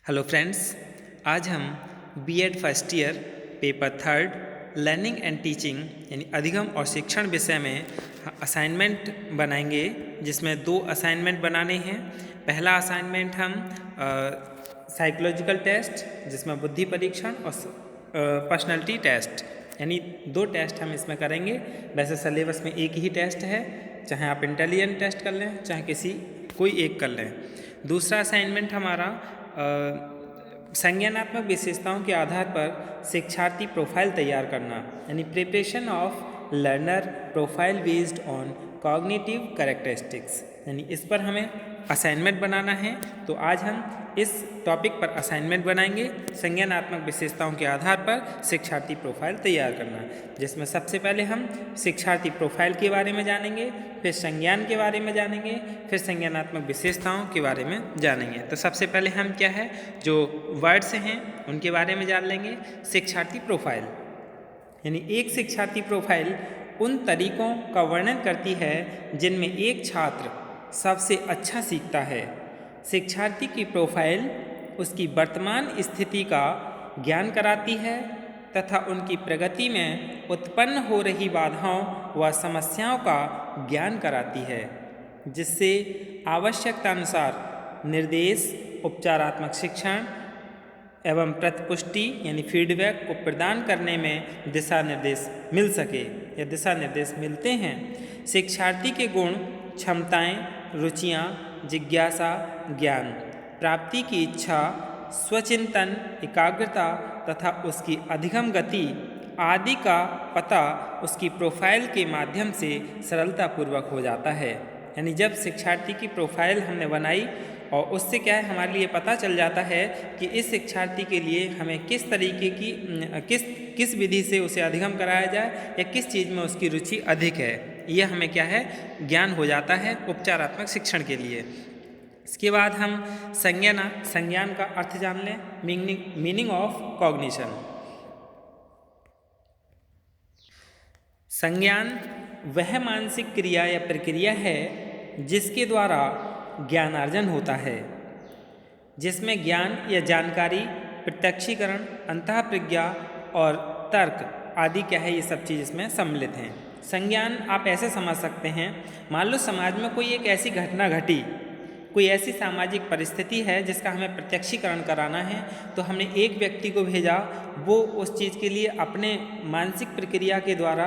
Hello friends, आज हम BEd first year paper third learning and teaching यानी अधिगम और शिक्षण विषय में असाइनमेंट बनाएंगे, जिसमें 2 असाइनमेंट बनाने हैं। पहला असाइनमेंट हम साइकोलॉजिकल टेस्ट, जिसमें बुद्धि परीक्षण और पर्सनालिटी टेस्ट यानी 2 टेस्ट हम इसमें करेंगे। वैसे सिलेबस में एक ही टेस्ट है, चाहे आप इंटेलिजेंट टेस्ट कर लें चाहे कोई एक कर लें। दूसरा असाइनमेंट हमारा संज्ञानात्मक विशेषताओं के आधार पर शिक्षार्थी प्रोफाइल तैयार करना यानी preparation of learner profile based on cognitive characteristics, यानी इस पर हमें असाइनमेंट बनाना है। तो आज हम इस टॉपिक पर असाइनमेंट बनाएंगे, संज्ञानात्मक विशेषताओं के आधार पर शिक्षार्थी प्रोफाइल तैयार करना, जिसमें सबसे पहले हम शिक्षार्थी प्रोफाइल के बारे में जानेंगे, फिर संज्ञान के बारे में जानेंगे, फिर संज्ञानात्मक विशेषताओं के बारे में जानेंगे। तो सबसे पहले हम क्या है जो वर्ड्स हैं उनके बारे में जान लेंगे। शिक्षार्थी प्रोफाइल यानी एक शिक्षार्थी प्रोफाइल उन तरीकों का वर्णन करती है जिनमें एक छात्र सबसे अच्छा सीखता है। शिक्षार्थी की प्रोफाइल उसकी वर्तमान स्थिति का ज्ञान कराती है तथा उनकी प्रगति में उत्पन्न हो रही बाधाओं व समस्याओं का ज्ञान कराती है, जिससे आवश्यकतानुसार निर्देश, उपचारात्मक शिक्षण एवं प्रतिपुष्टि यानी फीडबैक को प्रदान करने में दिशा निर्देश मिल सके या दिशा निर्देश मिलते हैं। शिक्षार्थी के गुण, क्षमताएं, रुचियां, जिज्ञासा, ज्ञान प्राप्ति की इच्छा, स्वचिंतन, एकाग्रता तथा उसकी अधिगम गति आदि का पता उसकी प्रोफाइल के माध्यम से सरलतापूर्वक हो जाता है। यानी जब शिक्षार्थी की प्रोफाइल हमने बनाई और उससे क्या है हमारे लिए पता चल जाता है कि इस शिक्षार्थी के लिए हमें किस तरीके की किस विधि से उसे अधिगम कराया जाए या किस चीज़ में उसकी रुचि अधिक है, यह हमें क्या है ज्ञान हो जाता है उपचारात्मक शिक्षण के लिए। इसके बाद हम संज्ञान का अर्थ जान लें, मीनिंग ऑफ कॉग्निशन। संज्ञान वह मानसिक क्रिया या प्रक्रिया है जिसके द्वारा ज्ञानार्जन होता है, जिसमें ज्ञान या जानकारी, प्रत्यक्षीकरण, अंतःप्रज्ञा और तर्क आदि क्या है ये सब चीज़ इसमें सम्मिलित हैं। संज्ञान आप ऐसे समझ सकते हैं, मान लो समाज में कोई एक ऐसी घटना घटी, कोई ऐसी सामाजिक परिस्थिति है जिसका हमें प्रत्यक्षीकरण कराना है, तो हमने एक व्यक्ति को भेजा, वो उस चीज़ के लिए अपने मानसिक प्रक्रिया के द्वारा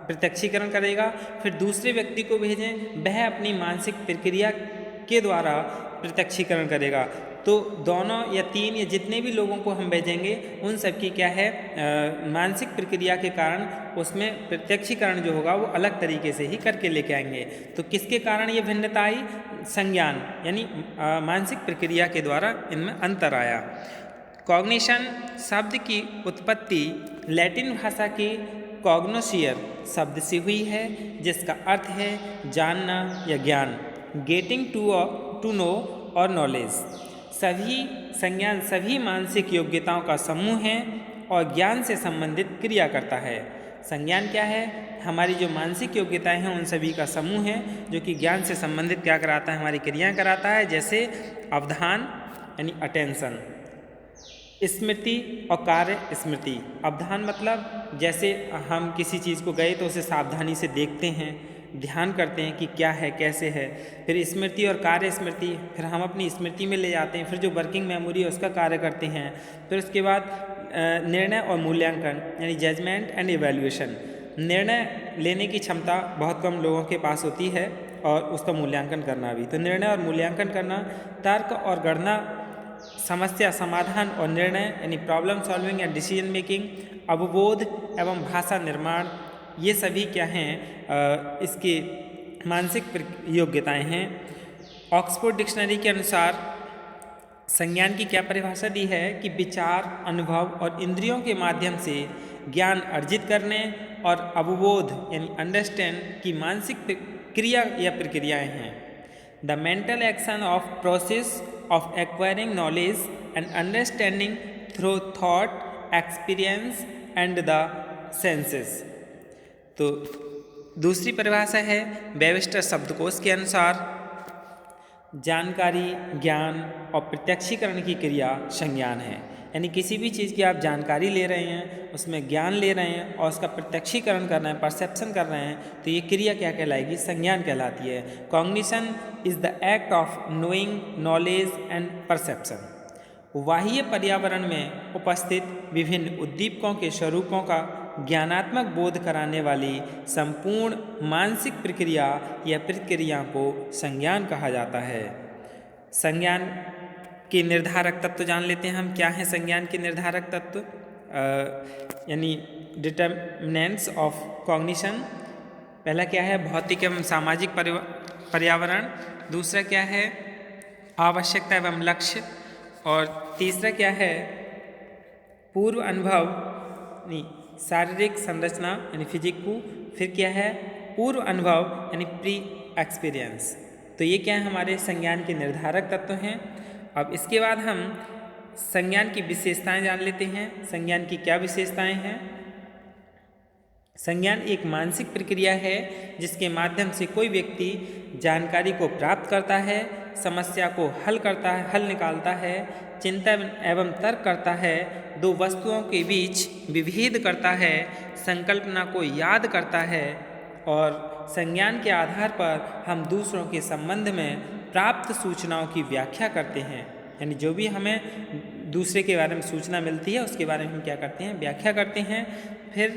प्रत्यक्षीकरण करेगा, फिर दूसरे व्यक्ति को भेजें, वह अपनी मानसिक प्रक्रिया के द्वारा प्रत्यक्षीकरण करेगा। तो दोनों या 3 या जितने भी लोगों को हम भेजेंगे उन सब की क्या है मानसिक प्रक्रिया के कारण उसमें प्रत्यक्षीकरण जो होगा वो अलग तरीके से ही करके लेके आएंगे। तो किसके कारण ये भिन्नता आई? संज्ञान यानी मानसिक प्रक्रिया के द्वारा इनमें अंतर आया। कॉग्निशन शब्द की उत्पत्ति लैटिन भाषा की कॉग्नोशियर शब्द से हुई है, जिसका अर्थ है जानना या ज्ञान, गेटिंग टू नो और नॉलेज। संज्ञान सभी मानसिक योग्यताओं का समूह है और ज्ञान से संबंधित क्रिया करता है। संज्ञान क्या है? हमारी जो मानसिक योग्यताएं हैं उन सभी का समूह है जो कि ज्ञान से संबंधित क्या कराता है, हमारी क्रियाएं कराता है, जैसे अवधान यानी अटेंशन, स्मृति और कार्य स्मृति। अवधान मतलब जैसे हम किसी चीज़ को गए तो उसे सावधानी से देखते हैं, ध्यान करते हैं कि क्या है कैसे है। फिर स्मृति और कार्य स्मृति, फिर हम अपनी स्मृति में ले जाते हैं, फिर जो वर्किंग मेमोरी है उसका कार्य करते हैं। फिर उसके बाद निर्णय और मूल्यांकन यानी जजमेंट एंड इवैल्यूएशन। निर्णय लेने की क्षमता बहुत कम लोगों के पास होती है और उसका मूल्यांकन करना भी। तो निर्णय और मूल्यांकन करना, तर्क और गणना, समस्या समाधान और निर्णय यानी problem solving and decision making, अवबोध एवं भाषा निर्माण, ये सभी क्या हैं इसके मानसिक योग्यताएं हैं। ऑक्सफोर्ड डिक्शनरी के अनुसार संज्ञान की क्या परिभाषा दी है कि विचार, अनुभव और इंद्रियों के माध्यम से ज्ञान अर्जित करने और अवबोध यानी अंडरस्टैंड की मानसिक क्रिया या प्रक्रियाएं हैं। The mental action of process of acquiring knowledge and understanding through thought, experience and the senses। तो दूसरी परिभाषा है वेबस्टर शब्दकोश के अनुसार जानकारी, ज्ञान और प्रत्यक्षीकरण की क्रिया संज्ञान है। यानी किसी भी चीज़ की आप जानकारी ले रहे हैं, उसमें ज्ञान ले रहे हैं और उसका प्रत्यक्षीकरण कर रहे हैं, परसेप्शन कर रहे हैं, तो ये क्रिया क्या कहलाएगी? संज्ञान कहलाती है। Cognition is the act of knowing, knowledge and perception. बाह्य पर्यावरण में उपस्थित विभिन्न उद्दीपकों के स्वरूपों का ज्ञानात्मक बोध कराने वाली संपूर्ण मानसिक प्रक्रिया या प्रक्रिया को संज्ञान कहा जाता है। संज्ञान के निर्धारक तत्व जान लेते हैं हम। क्या हैं संज्ञान के निर्धारक तत्व? यानी डिटर्मिनेंट्स ऑफ कॉग्निशन। पहला क्या है? भौतिक एवं सामाजिक पर्यावरण। दूसरा क्या है? आवश्यकता एवं लक्ष्य। और तीसरा क्या है? पूर्व अनुभव, नहीं, शारीरिक संरचना यानी फिजिक को। फिर क्या है? पूर्व अनुभव यानी प्री एक्सपीरियंस। तो ये क्या है? हमारे संज्ञान के निर्धारक तत्व हैं। अब इसके बाद हम संज्ञान की विशेषताएं जान लेते हैं। संज्ञान की क्या विशेषताएं हैं? संज्ञान एक मानसिक प्रक्रिया है जिसके माध्यम से कोई व्यक्ति जानकारी को प्राप्त करता है, समस्या को हल निकालता है, चिंता एवं तर्क करता है, दो वस्तुओं के बीच विभेद करता है, संकल्पना को याद करता है और संज्ञान के आधार पर हम दूसरों के संबंध में प्राप्त सूचनाओं की व्याख्या करते हैं। यानी जो भी हमें दूसरे के बारे में सूचना मिलती है उसके बारे में हम क्या करते हैं? व्याख्या करते हैं। फिर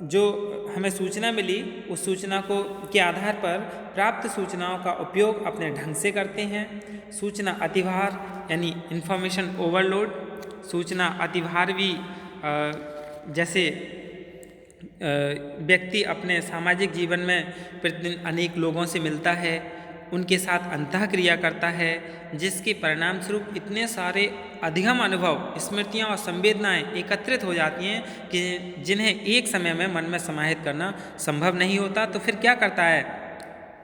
जो हमें सूचना मिली उस सूचना को के आधार पर प्राप्त सूचनाओं का उपयोग अपने ढंग से करते हैं। सूचना अतिभार यानी इंफॉर्मेशन ओवरलोड। सूचना अतिभार भी जैसे व्यक्ति अपने सामाजिक जीवन में प्रतिदिन अनेक लोगों से मिलता है, उनके साथ अंतःक्रिया करता है, जिसके परिणाम स्वरूप इतने सारे अधिगम अनुभव, स्मृतियाँ और संवेदनाएं एकत्रित हो जाती हैं कि जिन्हें एक समय में मन में समाहित करना संभव नहीं होता। तो फिर क्या करता है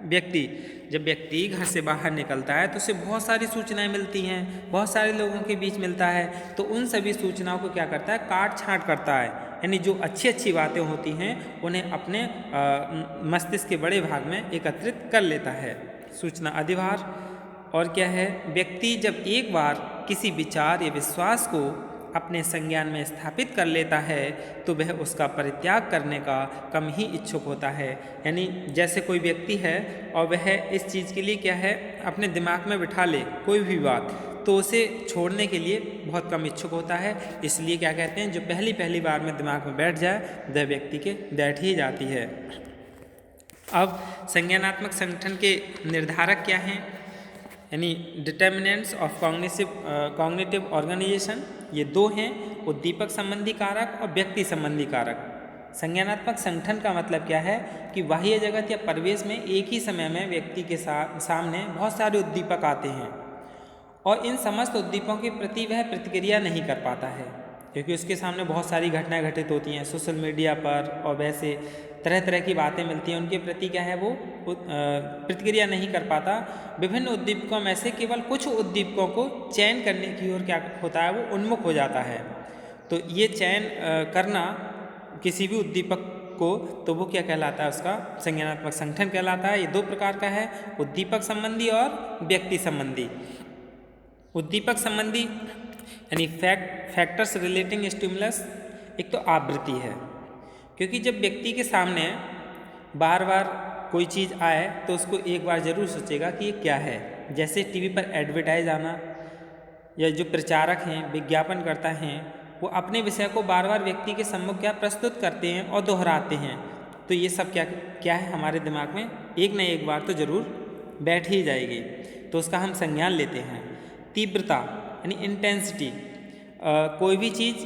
व्यक्ति? जब व्यक्ति घर से बाहर निकलता है तो उसे बहुत सारी सूचनाएं मिलती हैं, बहुत सारे लोगों के बीच मिलता है, तो उन सभी सूचनाओं को क्या करता है? काट छाँट करता है। यानी जो अच्छी अच्छी बातें होती हैं उन्हें अपने मस्तिष्क के बड़े भाग में एकत्रित कर लेता है। सूचना अधिभार। और क्या है? व्यक्ति जब एक बार किसी विचार या विश्वास को अपने संज्ञान में स्थापित कर लेता है तो वह उसका परित्याग करने का कम ही इच्छुक होता है। यानी जैसे कोई व्यक्ति है और वह इस चीज़ के लिए क्या है? अपने दिमाग में बिठा ले कोई भी बात, तो उसे छोड़ने के लिए बहुत कम इच्छुक होता है। इसलिए क्या कहते हैं? जो पहली बार में दिमाग में बैठ जाए वह व्यक्ति के बैठ ही जाती है। अब संज्ञानात्मक संगठन के निर्धारक क्या हैं? यानी डिटर्मिनेंट्स ऑफ कॉग्निटिव ऑर्गेनाइजेशन। ये दो हैं, उद्दीपक संबंधी कारक और व्यक्ति संबंधी कारक। संज्ञानात्मक संगठन का मतलब क्या है? कि बाह्य जगत या परिवेश में एक ही समय में व्यक्ति के सामने बहुत सारे उद्दीपक आते हैं और इन समस्त उद्दीपकों के प्रति वह प्रतिक्रिया नहीं कर पाता है, क्योंकि उसके सामने बहुत सारी घटनाएं घटित होती हैं सोशल मीडिया पर और वैसे तरह तरह की बातें मिलती हैं, उनके प्रति क्या है? वो प्रतिक्रिया नहीं कर पाता। विभिन्न उद्दीपकों में से केवल कुछ उद्दीपकों को चयन करने की ओर क्या होता है? वो उन्मुख हो जाता है। तो ये चयन करना किसी भी उद्दीपक को, तो वो क्या कहलाता है? उसका संज्ञानात्मक संगठन कहलाता है। ये दो प्रकार का है, उद्दीपक संबंधी और व्यक्ति संबंधी। उद्दीपक संबंधी यानी फैक्टर्स रिलेटिंग स्टिमुलस। एक तो आवृत्ति है, क्योंकि जब व्यक्ति के सामने बार बार कोई चीज़ आए तो उसको एक बार ज़रूर सोचेगा कि ये क्या है। जैसे टीवी पर एडवर्टाइज आना या जो प्रचारक हैं, विज्ञापन करता हैं, वो अपने विषय को बार बार व्यक्ति के सम्मुख क्या प्रस्तुत करते हैं और दोहराते हैं। तो ये सब क्या है? हमारे दिमाग में एक न एक बार तो ज़रूर बैठ ही जाएगी, तो उसका हम संज्ञान लेते हैं। तीव्रता यानी इंटेंसिटी। कोई भी चीज़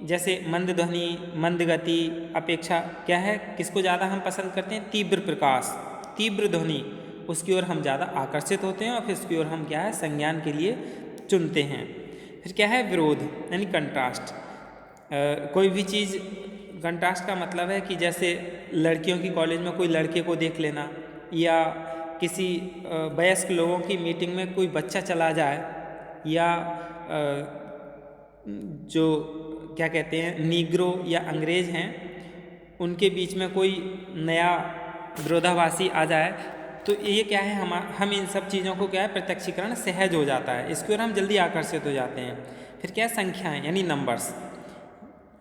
जैसे मंद ध्वनि, मंद गति अपेक्षा क्या है? किसको ज़्यादा हम पसंद करते हैं? तीव्र प्रकाश, तीव्र ध्वनि, उसकी ओर हम ज़्यादा आकर्षित होते हैं और फिर उसकी ओर हम क्या है? संज्ञान के लिए चुनते हैं। फिर क्या है? विरोध यानी कंट्रास्ट। कोई भी चीज़, कंट्रास्ट का मतलब है कि जैसे लड़कियों की कॉलेज में कोई लड़के को देख लेना, या किसी वयस्क लोगों की मीटिंग में कोई बच्चा चला जाए, या जो क्या कहते हैं नीग्रो या अंग्रेज हैं उनके बीच में कोई नया विरोधाभासी आ जाए, तो ये क्या है, हम इन सब चीज़ों को क्या है, प्रत्यक्षीकरण सहज हो जाता है, इसकी ओर हम जल्दी आकर्षित हो जाते हैं। फिर क्या है, संख्याएँ यानी नंबर्स।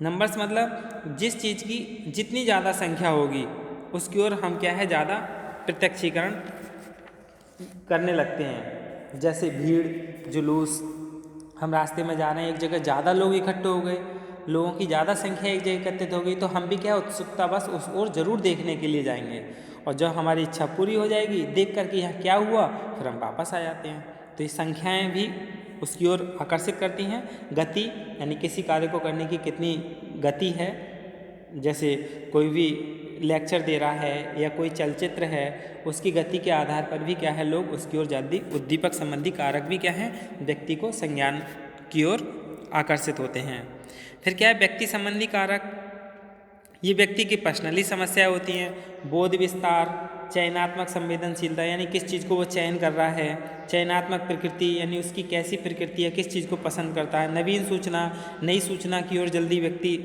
नंबर्स मतलब जिस चीज़ की जितनी ज़्यादा संख्या होगी उसकी ओर हम क्या है, ज़्यादा प्रत्यक्षीकरण करने लगते हैं। जैसे भीड़, जुलूस, हम रास्ते में जा रहे हैं, एक जगह ज़्यादा लोग इकट्ठे हो गए, लोगों की ज़्यादा संख्या एक जगह एकत्रित हो गई, तो हम भी क्या, उत्सुकता बस उस ओर ज़रूर देखने के लिए जाएंगे, और जब हमारी इच्छा पूरी हो जाएगी देख कर कि यहाँ क्या हुआ, फिर हम वापस आ जाते हैं। तो ये संख्याएँ भी उसकी ओर आकर्षित करती हैं। गति यानी किसी कार्य को करने की कितनी गति है, जैसे कोई भी लेक्चर दे रहा है या कोई चलचित्र है, उसकी गति के आधार पर भी क्या है, लोग उसकी ओर जल्दी, उद्दीपक संबंधी कारक भी क्या है, व्यक्ति को संज्ञान की ओर आकर्षित होते हैं। फिर क्या है, व्यक्ति संबंधी कारक, ये व्यक्ति की पर्सनली समस्याएं होती हैं। बोध विस्तार, चयनात्मक संवेदनशीलता यानी किस चीज़ को वो चयन कर रहा है, चयनात्मक प्रकृति यानी उसकी कैसी प्रकृति है, किस चीज़ को पसंद करता है, नवीन सूचना, नई सूचना की ओर जल्दी व्यक्ति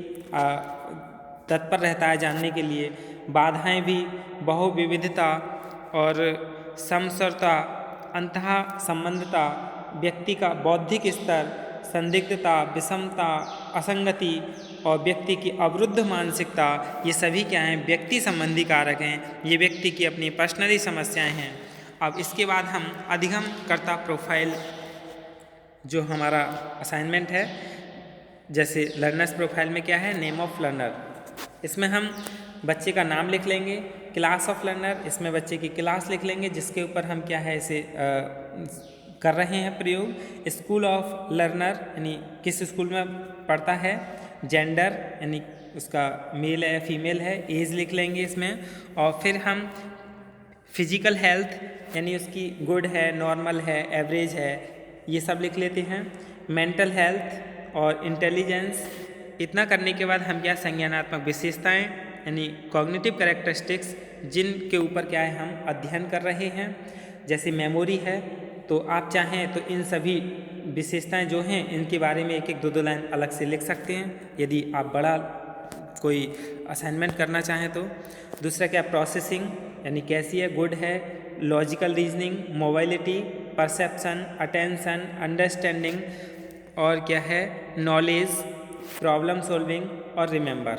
तत्पर रहता है जानने के लिए। बाधाएं भी, बहुविविधता और समस्वरता, अंतः संबंधता, व्यक्ति का बौद्धिक स्तर, संदिग्धता, विषमता, असंगति और व्यक्ति की अवरुद्ध मानसिकता, ये सभी क्या हैं, व्यक्ति संबंधी कारक हैं। ये व्यक्ति की अपनी पर्सनली समस्याएं हैं। अब इसके बाद हम अधिगम कर्ता प्रोफाइल जो हमारा असाइनमेंट है, जैसे लर्नर्स प्रोफाइल में क्या है, नेम ऑफ लर्नर, इसमें हम बच्चे का नाम लिख लेंगे। क्लास ऑफ लर्नर, इसमें बच्चे की क्लास लिख लेंगे जिसके ऊपर हम क्या है, इसे कर रहे हैं प्रयोग। स्कूल ऑफ लर्नर यानी किस स्कूल में पढ़ता है। जेंडर यानी उसका मेल है फीमेल है, एज लिख लेंगे इसमें। और फिर हम फिजिकल हेल्थ यानी उसकी गुड है, नॉर्मल है, एवरेज है, ये सब लिख लेते हैं। मेंटल हेल्थ और इंटेलिजेंस, इतना करने के बाद हम क्या, संज्ञानात्मक विशेषताएं यानी कॉग्निटिव कैरेक्टरिस्टिक्स, जिनके ऊपर क्या है हम अध्ययन कर रहे हैं। जैसे मेमोरी है, तो आप चाहें तो इन सभी विशेषताएं जो हैं इनके बारे में एक एक दो लाइन अलग से लिख सकते हैं, यदि आप बड़ा कोई असाइनमेंट करना चाहें तो। दूसरा क्या, प्रोसेसिंग यानी कैसी है, गुड है। Logical reasoning, mobility, perception, attention, understanding, और क्या है, नॉलेज, प्रॉब्लम सॉल्विंग और रिमेंबर।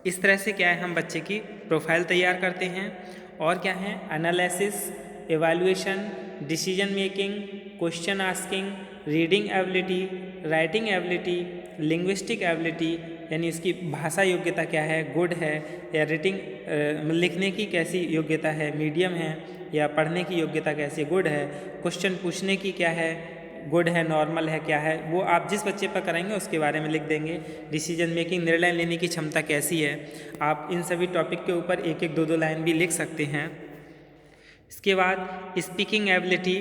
इस तरह से क्या है हम बच्चे की प्रोफाइल तैयार करते हैं। और क्या है, analysis, evaluation, decision making, question asking, reading ability, writing ability, linguistic ability यानी उसकी भाषा योग्यता क्या है, गुड है, या रीडिंग लिखने की कैसी योग्यता है, मीडियम है, या पढ़ने की योग्यता कैसी, गुड है। क्वेश्चन पूछने की क्या है, गुड है, नॉर्मल है, क्या है, वो आप जिस बच्चे पर करेंगे उसके बारे में लिख देंगे। डिसीजन मेकिंग, निर्णय लेने की क्षमता कैसी है, आप इन सभी टॉपिक के ऊपर एक एक दो लाइन भी लिख सकते हैं। इसके बाद स्पीकिंग एबिलिटी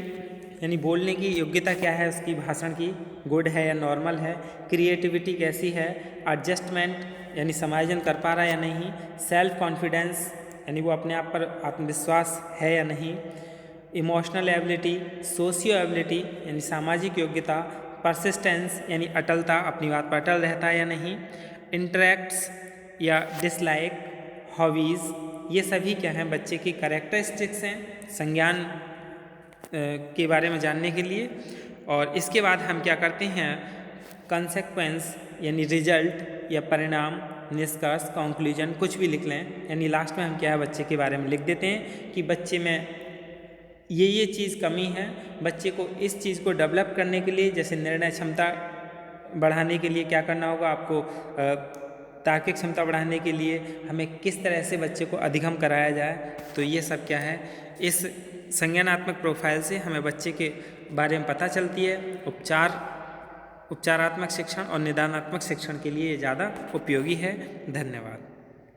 यानी बोलने की योग्यता क्या है उसकी, भाषण की, गुड है या नॉर्मल है। क्रिएटिविटी कैसी है, एडजस्टमेंट यानी समायोजन कर पा रहा है या नहीं। सेल्फ कॉन्फिडेंस यानी वो अपने आप पर आत्मविश्वास है या नहीं। इमोशनल एबिलिटी, सोशियो एबिलिटी यानी सामाजिक योग्यता। परसिस्टेंस यानी अटलता, अपनी बात पर अटल रहता है या नहीं। इंटरेक्ट्स या डिसलाइक, हॉबीज़, ये सभी क्या हैं बच्चे की कैरेक्टरिस्टिक्स हैं संज्ञान के बारे में जानने के लिए। और इसके बाद हम क्या करते हैं, कंसेक्वेंस यानी रिजल्ट या परिणाम, निष्कर्ष, कंक्लूजन, कुछ भी लिख लें, यानी लास्ट में हम क्या है बच्चे के बारे में लिख देते हैं कि बच्चे में ये चीज़ कमी है। बच्चे को इस चीज़ को डेवलप करने के लिए, जैसे निर्णय क्षमता बढ़ाने के लिए क्या करना होगा आपको, तार्किक क्षमता बढ़ाने के लिए हमें किस तरह से बच्चे को अधिगम कराया जाए। तो ये सब क्या है, इस संज्ञानात्मक प्रोफाइल से हमें बच्चे के बारे में पता चलती है। उपचारात्मक शिक्षण और निदानात्मक शिक्षण के लिए ये ज़्यादा उपयोगी है। धन्यवाद।